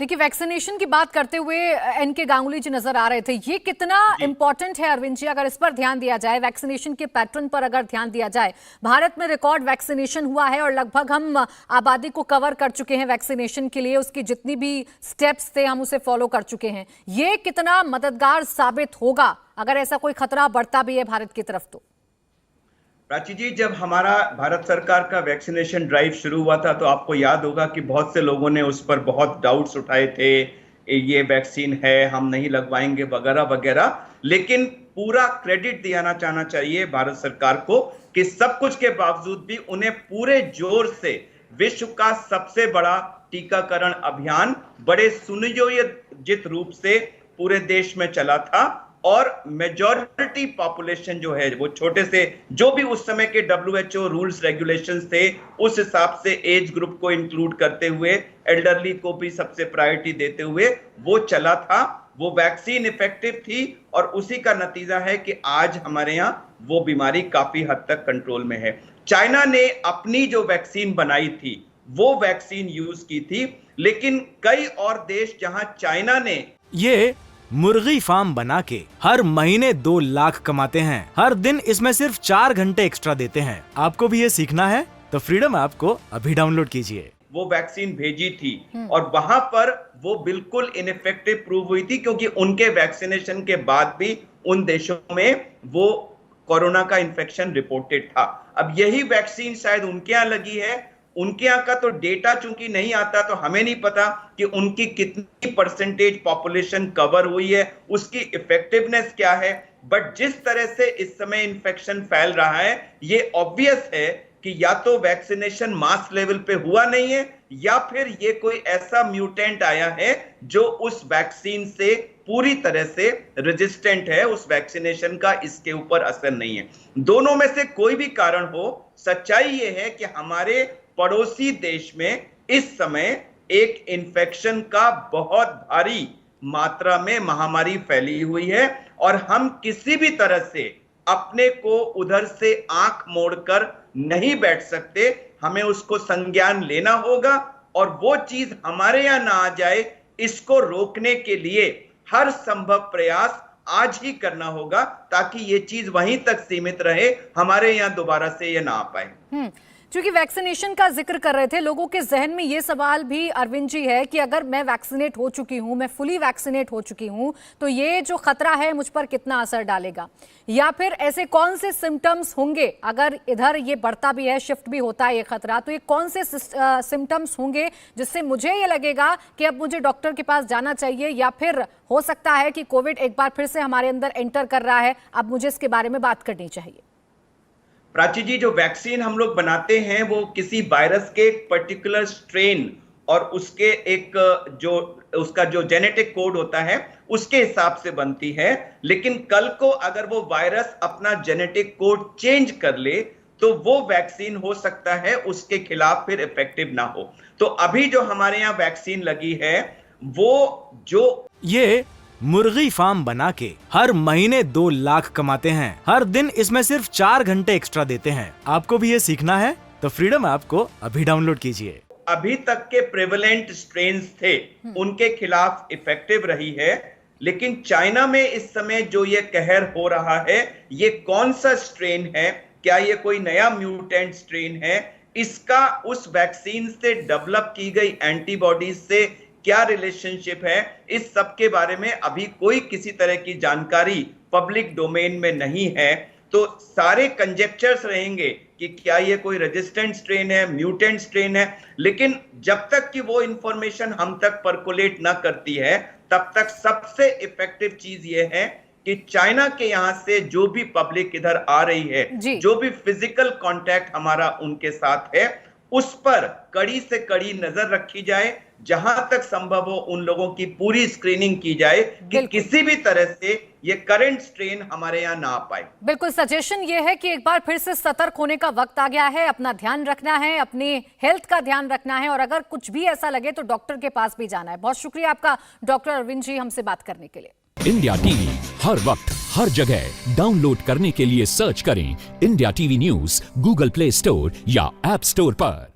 देखिए, वैक्सीनेशन की बात करते हुए एनके गांगुली जी नजर आ रहे थे। ये कितना इंपॉर्टेंट है अरविंद जी, अगर इस पर ध्यान दिया जाए, वैक्सीनेशन के पैटर्न पर अगर ध्यान दिया जाए। भारत में रिकॉर्ड वैक्सीनेशन हुआ है और लगभग हम आबादी को कवर कर चुके हैं वैक्सीनेशन के लिए। उसकी जितनी भी स्टेप्स थे हम उसे फॉलो कर चुके हैं। ये कितना मददगार साबित होगा अगर ऐसा कोई खतरा बढ़ता भी है भारत की तरफ? तो प्राची जी, जब हमारा भारत सरकार का वैक्सीनेशन ड्राइव शुरू हुआ था तो आपको याद होगा कि बहुत से लोगों ने उस पर बहुत डाउट्स उठाए थे, ये वैक्सीन है, हम नहीं लगवाएंगे वगैरह वगैरह। लेकिन पूरा क्रेडिट दिया जाना चाहिए भारत सरकार को कि सब कुछ के बावजूद भी उन्हें पूरे जोर से विश्व का सबसे बड़ा टीकाकरण अभियान बड़े सुनियोजित रूप से पूरे देश में चला था। और मेजॉरिटी पॉपुलेशन जो है वो छोटे से, जो भी उस समय के WHO रूल्स रेगुलेशंस थे, उस हिसाब से एज ग्रुप को इंक्लूड करते हुए, एल्डरली को भी सबसे प्रायोरिटी देते हुए वो चला था। वो वैक्सीन इफेक्टिव थी और उसी का नतीजा है कि आज हमारे यहाँ वो बीमारी काफी हद तक कंट्रोल में है। चाइना ने अपनी जो वैक्सीन बनाई थी वो वैक्सीन यूज की थी, लेकिन कई और देश जहां चाइना ने ये मुर्गी फार्म बना के हर महीने 2 लाख कमाते हैं, हर दिन इसमें सिर्फ 4 घंटे एक्स्ट्रा देते हैं। आपको भी ये सीखना है तो फ्रीडम ऐप को अभी डाउनलोड कीजिए। वो वैक्सीन भेजी थी और वहां पर वो बिल्कुल इनइफेक्टिव प्रूव हुई थी, क्योंकि उनके वैक्सीनेशन के बाद भी उन देशों में वो कोरोना का इन्फेक्शन रिपोर्टेड था। अब यही वैक्सीन शायद उनके यहाँ लगी है, उनके यहाँ का तो डेटा चूंकि नहीं आता तो हमें नहीं पता कि उनकी कितनी परसेंटेज पॉपुलेशन कवर हुई है, उसकी इफेक्टिवनेस क्या है। बट जिस तरह से इस समय इन्फेक्शन फैल रहा है, ये ऑब्वियस है कि या तो वैक्सीनेशन मास लेवल पे हुआ नहीं है या फिर ये कोई ऐसा म्यूटेंट आया है जो उस वैक्सीन से पूरी तरह से रेजिस्टेंट है, उस वैक्सीनेशन का इसके ऊपर असर नहीं है। दोनों में से कोई भी कारण हो, सच्चाई ये है कि हमारे पड़ोसी देश में इस समय एक इन्फेक्शन का बहुत भारी मात्रा में महामारी फैली हुई है और हम किसी भी तरह से अपने को उधर से आंख मोड़कर नहीं बैठ सकते। हमें उसको संज्ञान लेना होगा और वो चीज हमारे यहां ना आ जाए, इसको रोकने के लिए हर संभव प्रयास आज ही करना होगा ताकि ये चीज वहीं तक सीमित रहे, हमारे यहां दोबारा से ये ना आ पाए। क्योंकि वैक्सीनेशन का जिक्र कर रहे थे, लोगों के जहन में ये सवाल भी अरविंद जी है कि अगर मैं वैक्सीनेट हो चुकी हूं, मैं फुली वैक्सीनेट हो चुकी हूं, तो ये जो खतरा है मुझ पर कितना असर डालेगा, या फिर ऐसे कौन से सिम्टम्स होंगे अगर इधर ये बढ़ता भी है, शिफ्ट भी होता है ये खतरा, तो ये कौन से सिम्टम्स होंगे जिससे मुझे ये लगेगा कि अब मुझे डॉक्टर के पास जाना चाहिए, या फिर हो सकता है कि कोविड एक बार फिर से हमारे अंदर एंटर कर रहा है, अब मुझे इसके बारे में बात करनी चाहिए। प्राची जी, जो वैक्सीन हम लोग बनाते हैं वो किसी वायरस के पर्टिकुलर स्ट्रेन और उसके एक जो उसका जो जेनेटिक कोड होता है उसके हिसाब से बनती है। लेकिन कल को अगर वो वायरस अपना जेनेटिक कोड चेंज कर ले तो वो वैक्सीन हो सकता है उसके खिलाफ फिर इफेक्टिव ना हो। तो अभी जो हमारे यहाँ वैक्सीन लगी है वो जो ये मुर्गी फार्म बना के हर महीने 2 लाख कमाते हैं, हर दिन इसमें सिर्फ 4 घंटे एक्स्ट्रा देते हैं। आपको भी ये सीखना है तो फ्रीडम ऐप को अभी डाउनलोड कीजिए। अभी तक के प्रेवलेंट स्ट्रेन्स थे उनके खिलाफ इफेक्टिव रही है, लेकिन चाइना में इस समय जो ये कहर हो रहा है, ये कौन सा स्ट्रेन है, क्या ये कोई नया म्यूटेंट स्ट्रेन है, इसका उस वैक्सीन से डेवलप की गई एंटीबॉडीज से क्या रिलेशनशिप है, इस सब के बारे में अभी कोई किसी तरह की जानकारी पब्लिक डोमेन में नहीं है। तो सारे कंजेक्चर्स रहेंगे कि क्या ये कोई रेजिस्टेंट स्ट्रेन है, म्यूटेंट स्ट्रेन है, लेकिन जब तक कि वो इंफॉर्मेशन हम तक परकोलेट ना करती है तब तक सबसे इफेक्टिव चीज ये है कि चाइना के यहां से जो भी पब्लिक इधर आ रही है, जो भी फिजिकल कांटेक्ट हमारा उनके साथ है, उस पर कड़ी से कड़ी नजर रखी जाए, जहां तक संभव हो उन लोगों की पूरी स्क्रीनिंग की जाए कि किसी भी तरह से ये करंट स्ट्रेन हमारे यहाँ ना आ पाए। बिल्कुल, सजेशन ये है कि एक बार फिर से सतर्क होने का वक्त आ गया है, अपना ध्यान रखना है, अपनी हेल्थ का ध्यान रखना है, और अगर कुछ भी ऐसा लगे तो डॉक्टर के पास भी जाना है। बहुत शुक्रिया आपका डॉक्टर अरविंद जी हमसे बात करने के लिए। इंडिया टीवी हर वक्त हर जगह डाउनलोड करने के लिए सर्च करें India TV news Google play store या ऐप स्टोर पर।